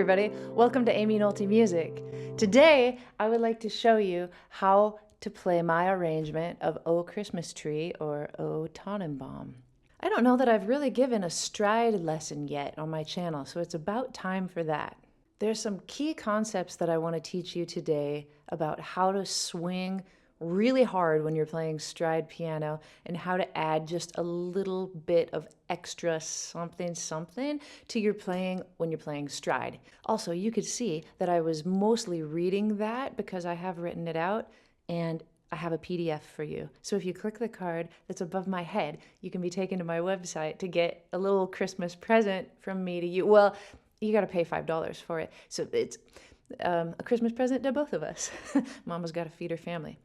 everybody. Welcome to Aimee Nolte Music. Today, I would like to show you how to play my arrangement of O Christmas Tree or O Tannenbaum. I don't know that I've really given a stride lesson yet on my channel, so it's about time for that. There's some key concepts that I want to teach you today about how to swing really hard when you're playing stride piano and how to add just a little bit of extra something to your playing when you're playing stride. Also, you could see that I was mostly reading that because I have written it out and I have a PDF for you. So if you click the card that's above my head, you can be taken to my website to get a little Christmas present from me to you. Well, you got to pay $5 for it. So it's a Christmas present to both of us. Mama's got to feed her family.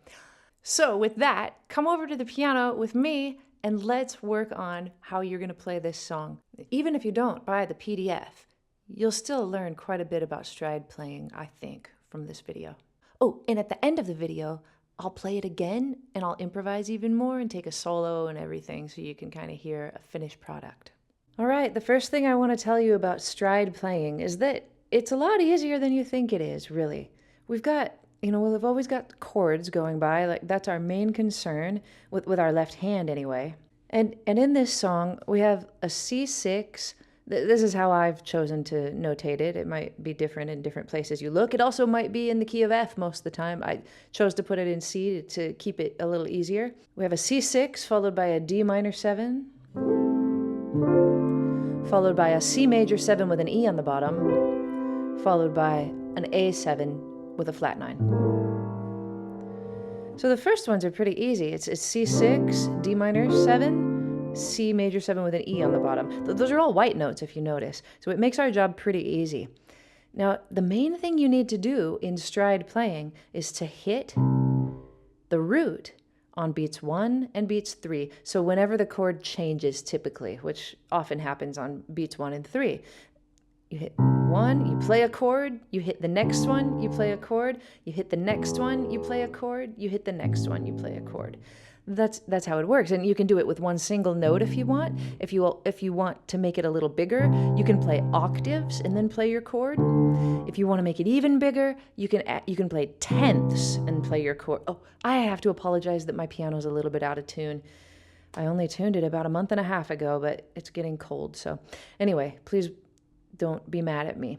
So with that, come over to the piano with me and let's work on how you're going to play this song. Even if you don't buy the PDF, you'll still learn quite a bit about stride playing, I think, from this video. Oh, and at the end of the video, I'll play it again and I'll improvise even more and take a solo and everything so you can kind of hear a finished product. All right, the first thing I want to tell you about stride playing is that it's a lot easier than you think it is, really. We've always got chords going by, like that's our main concern with our left hand anyway. And in this song, we have a C6. This is how I've chosen to notate it. It might be different in different places you look. It also might be in the key of F most of the time. I chose to put it in C to keep it a little easier. We have a C6 followed by a D minor 7, followed by a C major 7 with an E on the bottom, followed by an A7 with a flat 9. So the first ones are pretty easy. It's C6, D minor 7, C major 7 with an E on the bottom. Those are all white notes if you notice. So it makes our job pretty easy. Now, the main thing you need to do in stride playing is to hit the root on beats 1 and beats 3. So whenever the chord changes typically, which often happens on beats 1 and 3, you hit 1, you play a chord, you hit the next one, you play a chord, you hit the next one, you play a chord, you hit the next one, you play a chord. That's how it works, and you can do it with one single note if you want. If you want to make it a little bigger, you can play octaves and then play your chord. If you want to make it even bigger, you can play tenths and play your chord. Oh, I have to apologize that my piano's a little bit out of tune. I only tuned it about a month and a half ago, but it's getting cold. So anyway, please don't be mad at me.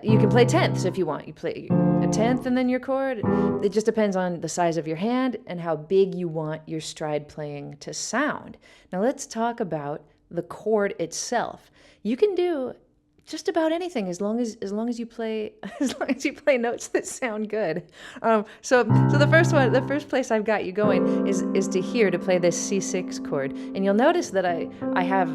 You can play tenths if you want. You play a tenth and then your chord. It just depends on the size of your hand and how big you want your stride playing to sound. Now let's talk about the chord itself. You can do just about anything as long as you play notes that sound good. So the first place I've got you going is to here to play this C6 chord, and you'll notice that I have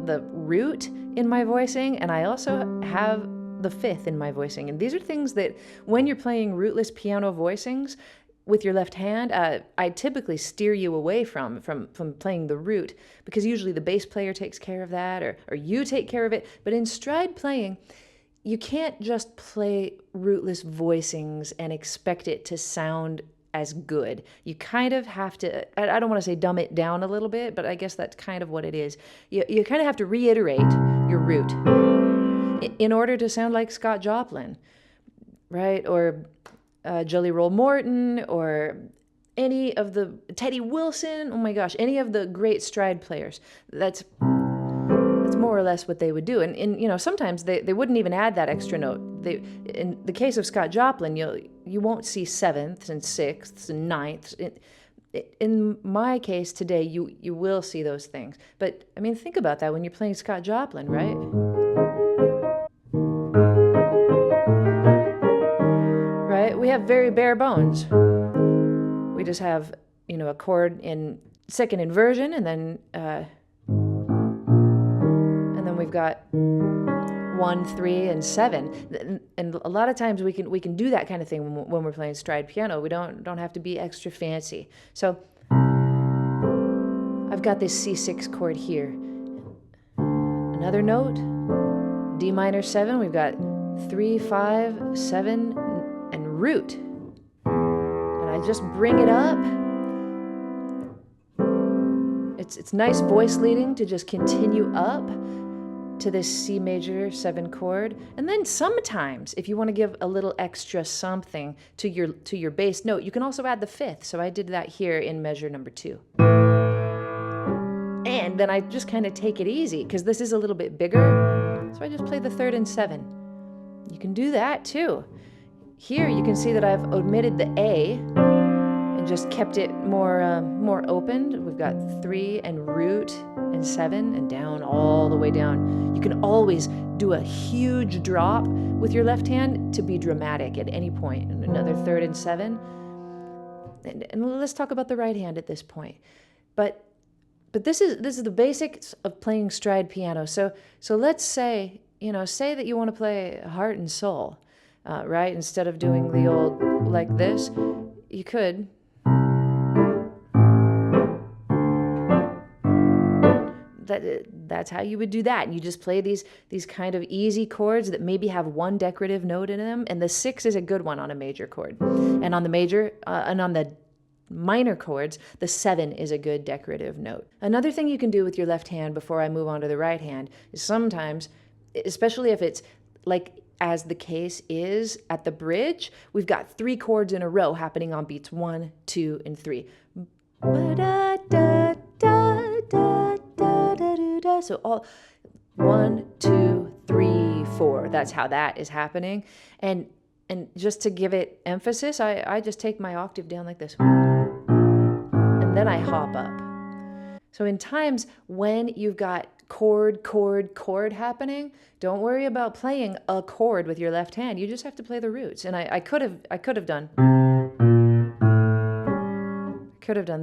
the root in my voicing, and I also have the fifth in my voicing. And these are things that when you're playing rootless piano voicings with your left hand, I typically steer you away from playing the root, because usually the bass player takes care of that, or you take care of it. But in stride playing, you can't just play rootless voicings and expect it to sound as good. You kind of have to, I don't want to say dumb it down a little bit, but I guess that's kind of what it is. You kind of have to reiterate your root in order to sound like Scott Joplin, right? Or Jelly Roll Morton, or any of the, Teddy Wilson, oh my gosh, any of the great stride players. That's more or less what they would do. And sometimes they wouldn't even add that extra note. In the case of Scott Joplin, you won't see sevenths and sixths and ninths. In my case today, you will see those things. But I mean, think about that when you're playing Scott Joplin, right? Right? We have very bare bones. We just have, a chord in second inversion, and then we've got 1, 3, and 7, and a lot of times we can do that kind of thing when we're playing stride piano. We don't have to be extra fancy. So I've got this C6 chord here. Another note, D minor 7. We've got 3, 5, 7, and root. And I just bring it up. It's nice voice leading to just continue up. to this C major 7 chord. And then sometimes, if you want to give a little extra something to your bass note, you can also add the 5th. So I did that here in measure number 2. And then I just kind of take it easy because this is a little bit bigger. So I just play the 3rd and 7. You can do that too. Here you can see that I've omitted the A and just kept it more open. We've got 3 and root and 7 and down, all the way down. You can always do a huge drop with your left hand to be dramatic at any point. And another 3rd and 7. And let's talk about the right hand at this point. But this is the basics of playing stride piano. So let's say, say that you want to play heart and soul, right? Instead of doing the old like this, you could. That's how you would do that. And you just play these kind of easy chords that maybe have one decorative note in them. And the 6 is a good one on a major chord. And on the major, and on the minor chords, the 7 is a good decorative note. Another thing you can do with your left hand before I move on to the right hand is sometimes, especially if it's like as the case is at the bridge, we've got 3 chords in a row happening on beats 1, 2, and 3. So all 1, 2, 3, 4. That's how that is happening. And just to give it emphasis, I just take my octave down like this. And then I hop up. So in times when you've got chord, chord, chord happening, don't worry about playing a chord with your left hand. You just have to play the roots. And I could have done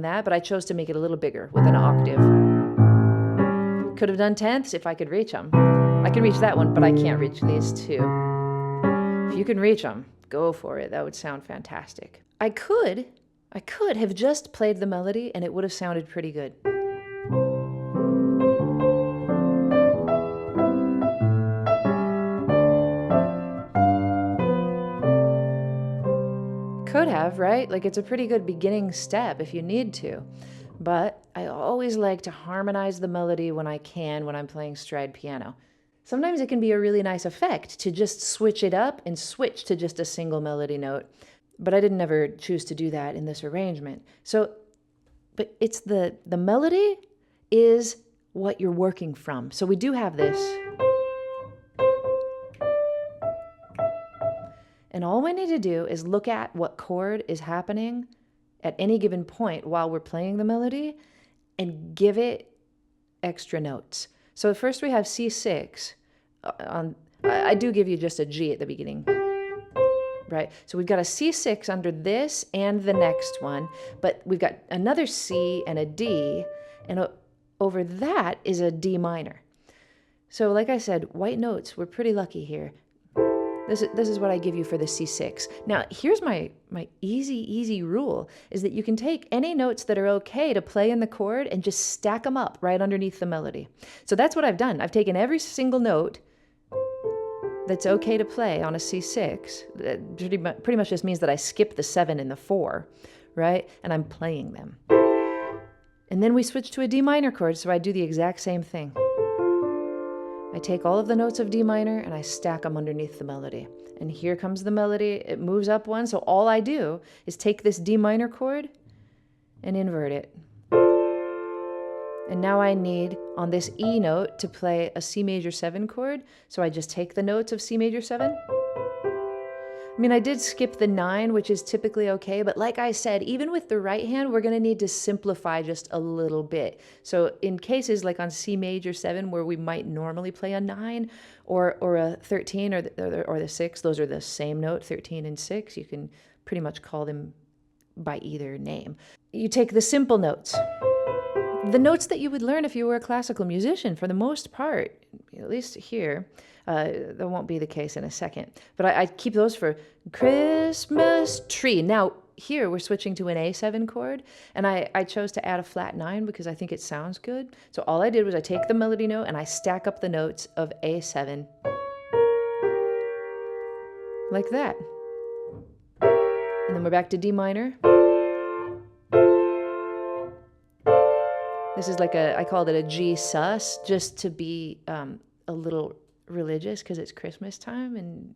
that, but I chose to make it a little bigger with an octave. Could have done 10ths if I could reach them. I can reach that one, but I can't reach these 2. If you can reach them, go for it. That would sound fantastic. I could have just played the melody and it would have sounded pretty good. Could have, right? Like it's a pretty good beginning step if you need to. But I always like to harmonize the melody when I can when I'm playing stride piano. Sometimes it can be a really nice effect to just switch it up and switch to just a single melody note. But I didn't ever choose to do that in this arrangement. But it's the melody is what you're working from. So we do have this. And all we need to do is look at what chord is happening at any given point while we're playing the melody and give it extra notes. So first we have C6. I do give you just a G at the beginning, right? So we've got a C6 under this and the next one, but we've got another C and a D, and over that is a D minor. So like I said, white notes, we're pretty lucky here. This is what I give you for the C6. Now, here's my easy rule, is that you can take any notes that are okay to play in the chord and just stack them up right underneath the melody. So that's what I've done. I've taken every single note that's okay to play on a C6. That pretty much just means that I skip the 7 and the 4, right? And I'm playing them. And then we switch to a D minor chord, so I do the exact same thing. I take all of the notes of D minor and I stack them underneath the melody. And here comes the melody. It moves up one, so all I do is take this D minor chord and invert it. And now I need, on this E note, to play a C major 7 chord, so I just take the notes of C major 7. I mean, I did skip the 9, which is typically okay, but like I said, even with the right hand, we're going to need to simplify just a little bit. So in cases like on C major 7, where we might normally play a 9 or a 13 or the 6, those are the same note, 13 and 6. You can pretty much call them by either name. You take the simple notes. The notes that you would learn if you were a classical musician, for the most part, at least here. That won't be the case in a second. But I keep those for Christmas tree. Now, here we're switching to an A7 chord, and I chose to add a flat 9 because I think it sounds good. So all I did was I take the melody note and I stack up the notes of A7. Like that. And then we're back to D minor. This is like I called it a G sus, just to be a little religious because it's Christmas time, and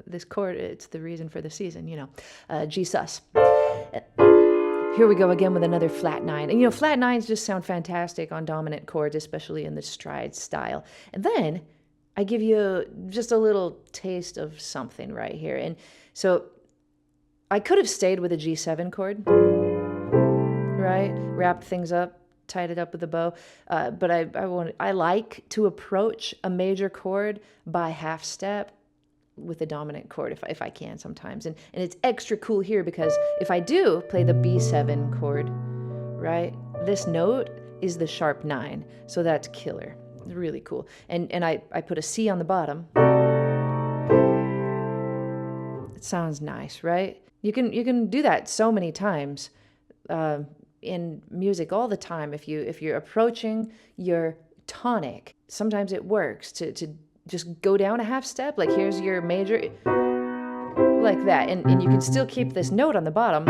this chord, it's the reason for the season, you know. G sus. Here we go again with another flat 9. And, you know, flat 9s just sound fantastic on dominant chords, especially in the stride style. And then I give you just a little taste of something right here. And so I could have stayed with a G7 chord, right? Wrapped things up, tied it up with a bow. But I like to approach a major chord by half step with a dominant chord if I can sometimes. And it's extra cool here because if I do play the B7 chord, right, this note is the sharp 9. So that's killer. It's really cool. And I put a C on the bottom. It sounds nice, right? You can do that so many times in music all the time. If you're approaching your tonic, sometimes it works to just go down a half step. Like here's your major, like that. And you can still keep this note on the bottom.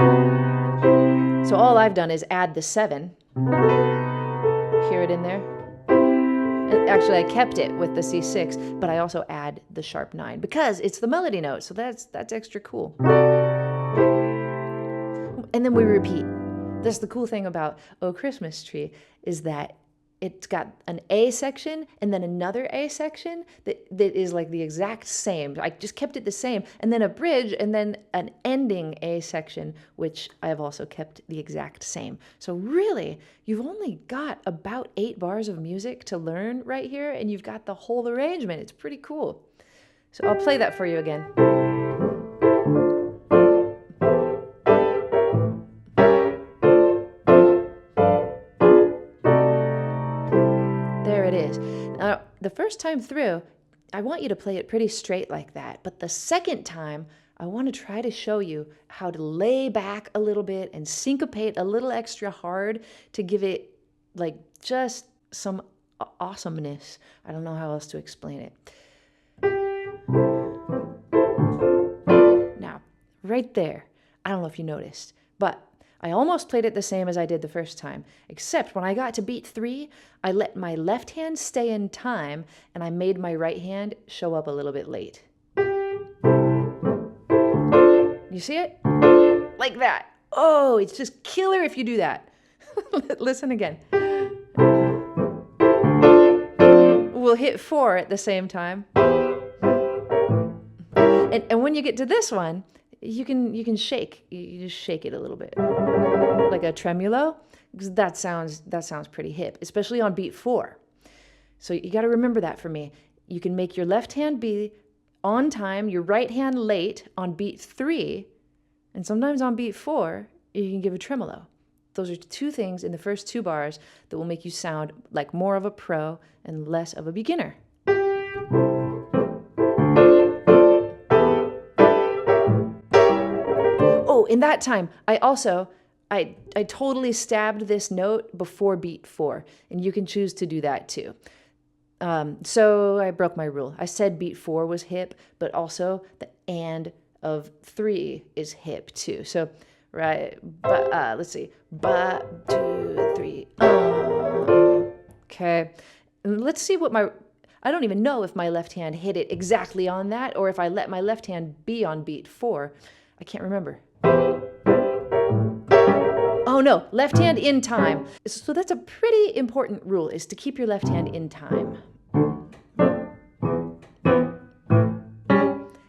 So all I've done is add the 7. Hear it in there? And actually, I kept it with the C6, but I also add the sharp 9 because it's the melody note. So that's extra cool. And then we repeat. That's the cool thing about Oh Christmas Tree is that it's got an A section and then another A section that is like the exact same. I just kept it the same. And then a bridge and then an ending A section, which I have also kept the exact same. So really, you've only got about 8 bars of music to learn right here, and you've got the whole arrangement. It's pretty cool. So I'll play that for you again. The first time through, I want you to play it pretty straight like that. But the second time, I want to try to show you how to lay back a little bit and syncopate a little extra hard to give it like just some awesomeness. I don't know how else to explain it. Now, right there, I don't know if you noticed, but I almost played it the same as I did the first time, except when I got to beat 3, I let my left hand stay in time, and I made my right hand show up a little bit late. You see it? Like that. Oh, it's just killer if you do that. Listen again. We'll hit 4 at the same time. And when you get to this one, you can shake. You just shake it a little bit, like a tremolo, because that sounds pretty hip, especially on beat 4. So you got to remember that for me. You can make your left hand be on time, your right hand late on beat 3, and sometimes on beat 4 you can give a tremolo. Those are 2 things in the first 2 bars that will make you sound like more of a pro and less of a beginner. In that time, I totally stabbed this note before beat 4, and you can choose to do that too. So I broke my rule. I said beat 4 was hip, but also the and of 3 is hip too. So, right, let's see, 2, 3, okay. And let's see what I don't even know if my left hand hit it exactly on that, or if I let my left hand be on beat 4. I can't remember. Oh no, left hand in time. So that's a pretty important rule, is to keep your left hand in time.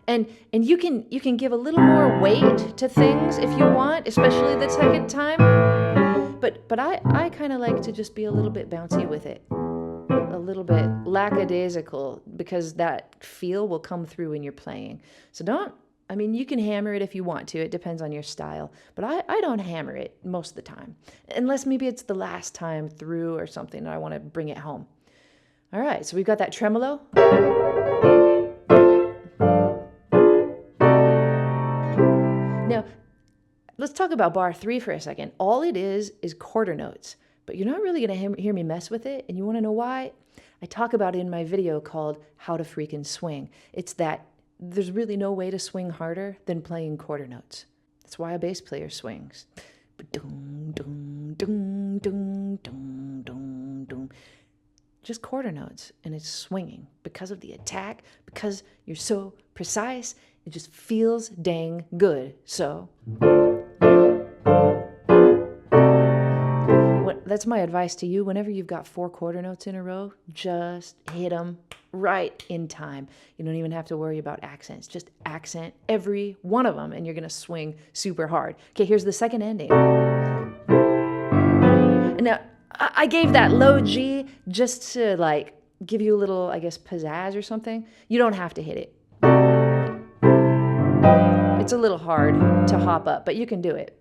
And you can give a little more weight to things if you want, especially the second time. But I kind of like to just be a little bit bouncy with it. A little bit lackadaisical, because that feel will come through when you're playing. So you can hammer it if you want to. It depends on your style. But I don't hammer it most of the time. Unless maybe it's the last time through or something and I want to bring it home. All right, so we've got that tremolo. Now, let's talk about bar 3 for a second. All it is quarter notes. But you're not really going to hear me mess with it. And you want to know why? I talk about it in my video called How to Freaking Swing. It's that there's really no way to swing harder than playing quarter notes. That's why a bass player swings. just quarter notes, and it's swinging because of the attack, because you're so precise. It just feels dang good. So that's my advice to you. Whenever you've got 4 quarter notes in a row, just hit them right in time. You don't even have to worry about accents. Just accent every one of them, and you're going to swing super hard. Okay, here's the second ending. And now, I gave that low G just to like give you a little, I guess, pizzazz or something. You don't have to hit it. It's a little hard to hop up, but you can do it.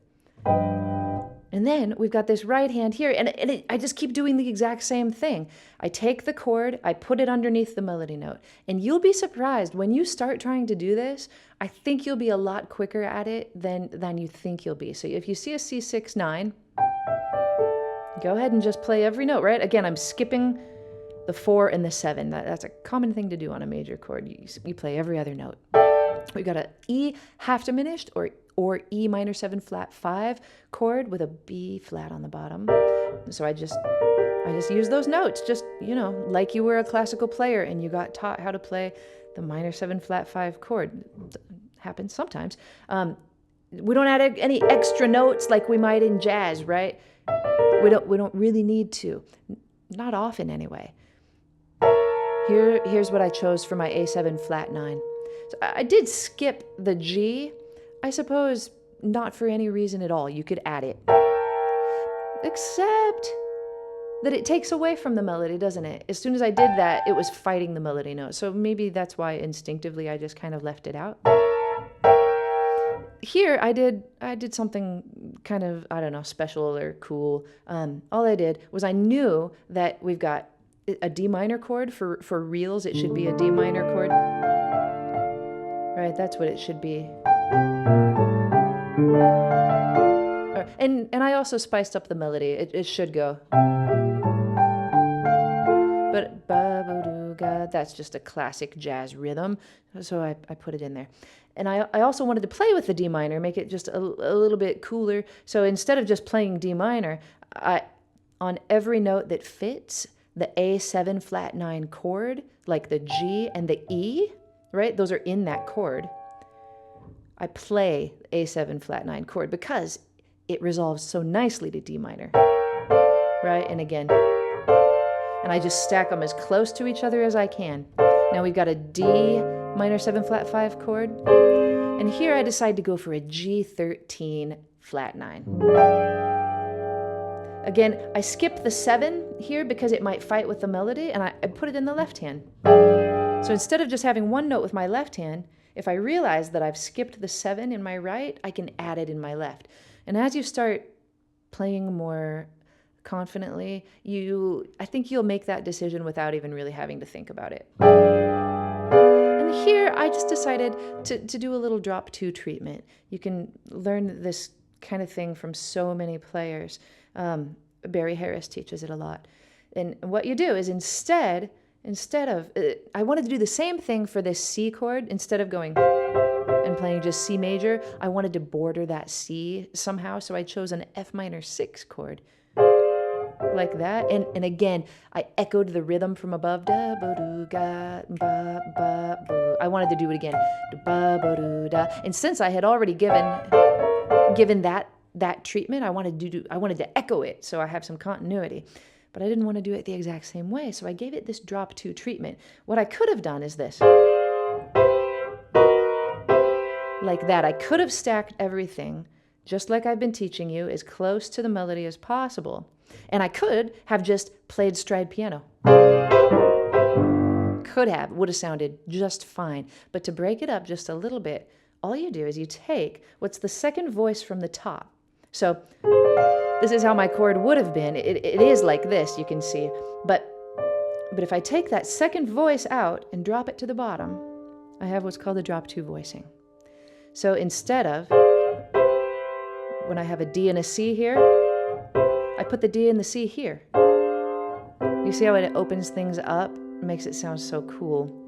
And then we've got this right hand here, and I just keep doing the exact same thing. I take the chord, I put it underneath the melody note, and you'll be surprised when you start trying to do this. I think you'll be a lot quicker at it than you think you'll be. So if you see a C6 9, go ahead and just play every note, right? Again, I'm skipping the 4 and the 7. That's a common thing to do on a major chord. You play every other note. We've got a E half diminished or E minor 7 flat 5 chord with a B flat on the bottom. So I just use those notes, just, you know, like you were a classical player and you got taught how to play the minor 7 flat 5 chord. Happens sometimes. We don't add any extra notes like we might in jazz, right? We don't really need to. Not often anyway. Here's what I chose for my A7 flat 9. So I did skip the G, I suppose not for any reason at all. You could add it. Except that it takes away from the melody, doesn't it? As soon as I did that, it was fighting the melody note. So maybe that's why instinctively I just kind of left it out. Here I did something kind of, I don't know, special or cool. All I did was I knew that we've got a D minor chord for reals. It should be a D minor chord. Right, that's what it should be. And I also spiced up the melody. It should go. But that's just a classic jazz rhythm. So I put it in there. And I also wanted to play with the D minor, make it just a little bit cooler. So instead of just playing D minor, on every note that fits the A7 flat 9 chord, like the G and the E, right? Those are in that chord. I play A7 flat 9 chord because it resolves so nicely to D minor, right? And again, and I just stack them as close to each other as I can. Now we've got a D minor 7 flat 5 chord, and here I decide to go for a G13 flat 9. Again, I skip the 7 here because it might fight with the melody, and I put it in the left hand. So instead of just having one note with my left hand, if I realize that I've skipped the 7 in my right, I can add it in my left. And as you start playing more confidently, I think you'll make that decision without even really having to think about it. And here I just decided to do a little drop 2 treatment. You can learn this kind of thing from so many players. Barry Harris teaches it a lot. And what you do is instead of, I wanted to do the same thing for this C chord. Instead of going and playing just C major, I wanted to border that C somehow, so I chose an F minor 6 chord. Like that. And again, I echoed the rhythm from above. Da, ba, do, ga, ba, ba, boo. I wanted to do it again. Da, ba, ba, do, da. And since I had already given that treatment, I wanted to echo it, so I have some continuity. But I didn't want to do it the exact same way, so I gave it this drop 2 treatment. What I could have done is this. Like that. I could have stacked everything, just like I've been teaching you, as close to the melody as possible. And I could have just played stride piano. Would have sounded just fine. But to break it up just a little bit, all you do is you take what's the second voice from the top. So this is how my chord would have been. It is like this, you can see. But if I take that second voice out and drop it to the bottom, I have what's called a drop 2 voicing. So instead of, when I have a D and a C here, I put the D and the C here. You see how it opens things up? It makes it sound so cool.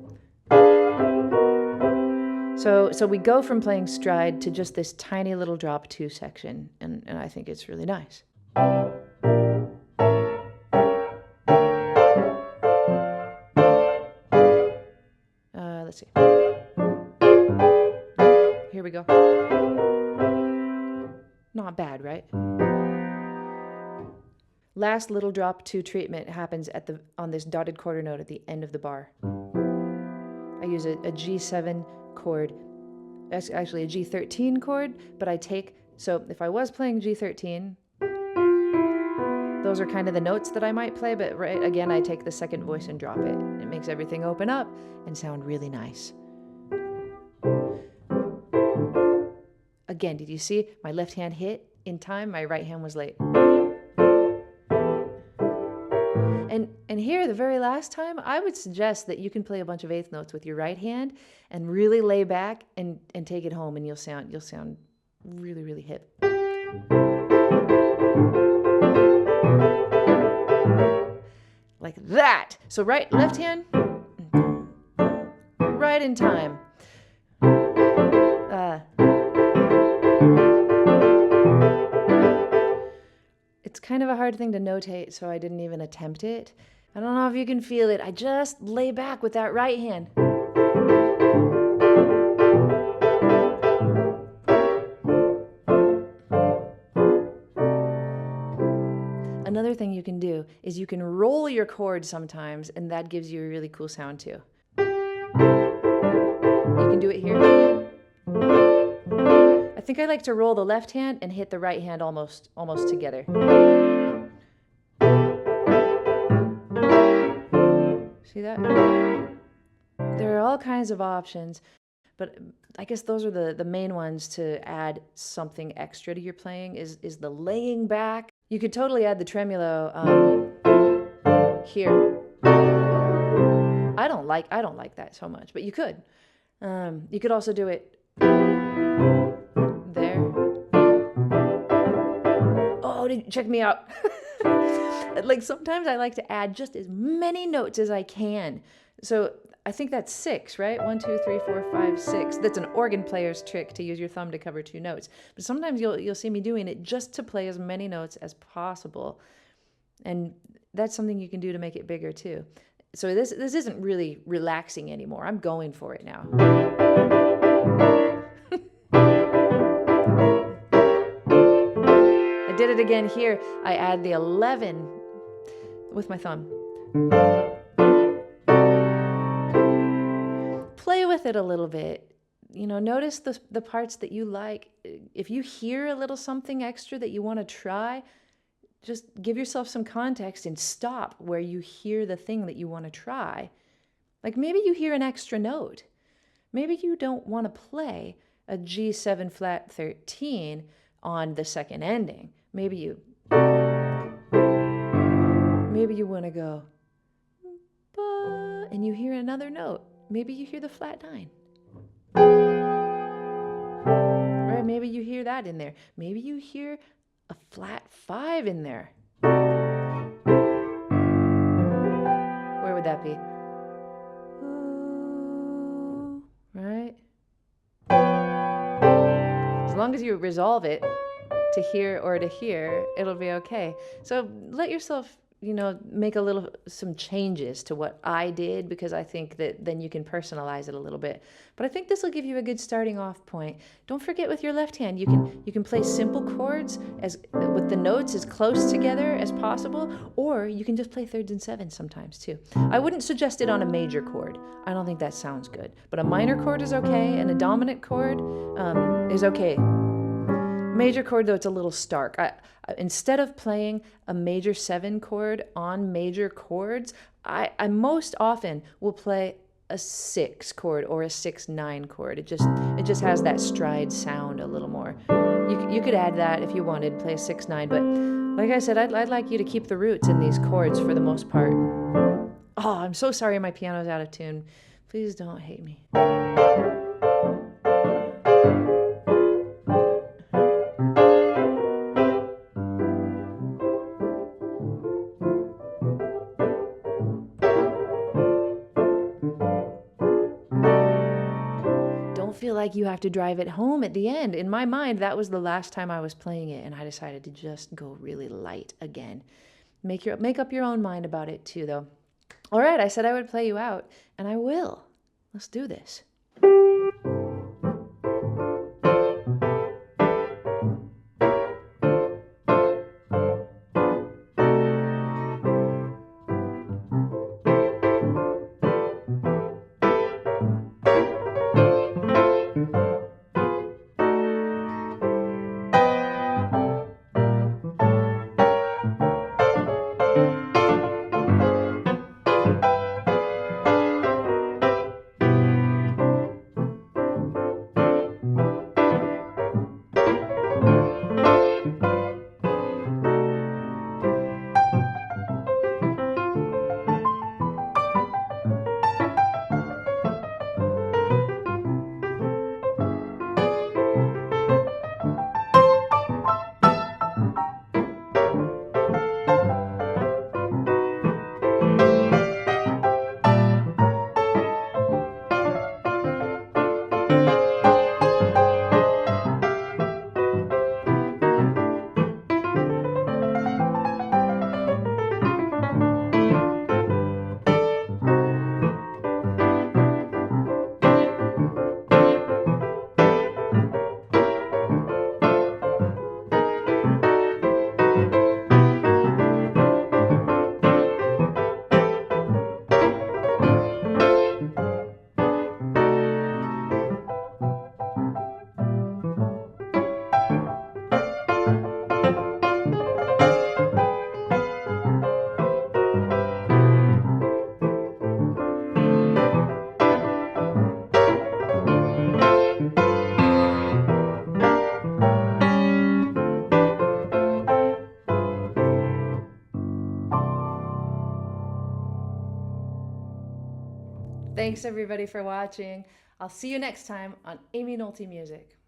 So we go from playing stride to just this tiny little drop 2 section, and I think it's really nice. we go. Not bad, right? Last little drop 2 treatment happens on this dotted quarter note at the end of the bar. I use a G7 chord, actually a G13 chord, but so if I was playing G13, those are kind of the notes that I might play, but again, I take the second voice and drop it. It makes everything open up and sound really nice. Again, did you see my left hand hit in time? My right hand was late. And here, the very last time, I would suggest that you can play a bunch of eighth notes with your right hand and really lay back and take it home, and you'll sound really, really hip. Like that. So left hand, right in time. It's kind of a hard thing to notate, so I didn't even attempt it. I don't know if you can feel it. I just lay back with that right hand. Another thing you can do is you can roll your chord sometimes, and that gives you a really cool sound too. You can do it here. I think I like to roll the left hand and hit the right hand almost together. See that? There are all kinds of options, but I guess those are the main ones to add something extra to your playing is the laying back. You could totally add the tremolo here. I don't like that so much, but you could. You could also do it there. Oh, check me out. Like sometimes I like to add just as many notes as I can. So I think that's 6, right? 1, 2, 3, 4, 5, 6. That's an organ player's trick to use your thumb to cover 2 notes. But sometimes you'll see me doing it just to play as many notes as possible. And that's something you can do to make it bigger too. So this isn't really relaxing anymore. I'm going for it now. I did it again here. I add the 11 with my thumb. Play with it a little bit. You know, notice the parts that you like. If you hear a little something extra that you want to try, just give yourself some context and stop where you hear the thing that you want to try. Like maybe you hear an extra note. Maybe you don't want to play a G7 flat 13 on the second ending. Maybe you want to go, and you hear another note. Maybe you hear the flat 9. Right? Maybe you hear that in there. Maybe you hear a flat 5 in there. Where would that be? Right? As long as you resolve it to here or to here, it'll be okay. So let yourself, make some changes to what I did, because I think that then you can personalize it a little bit. But I think this will give you a good starting off point. Don't forget with your left hand, you can play simple chords with the notes as close together as possible, or you can just play thirds and sevenths sometimes too. I wouldn't suggest it on a major chord. I don't think that sounds good. But a minor chord is okay, and a dominant chord is okay. Major chord, though, it's a little stark. Instead of playing a major 7 chord on major chords, I most often will play a 6 chord or a 6-9 chord. It just has that stride sound a little more. You could add that if you wanted, play a 6-9, but like I said, I'd like you to keep the roots in these chords for the most part. Oh, I'm so sorry my piano's out of tune. Please don't hate me. Feel like you have to drive it home at the end. In my mind, that was the last time I was playing it, and I decided to just go really light again. Make up your own mind about it too, though. All right, I said I would play you out, and I will. Let's do this. Thanks everybody for watching. I'll see you next time on Aimee Nolte Music.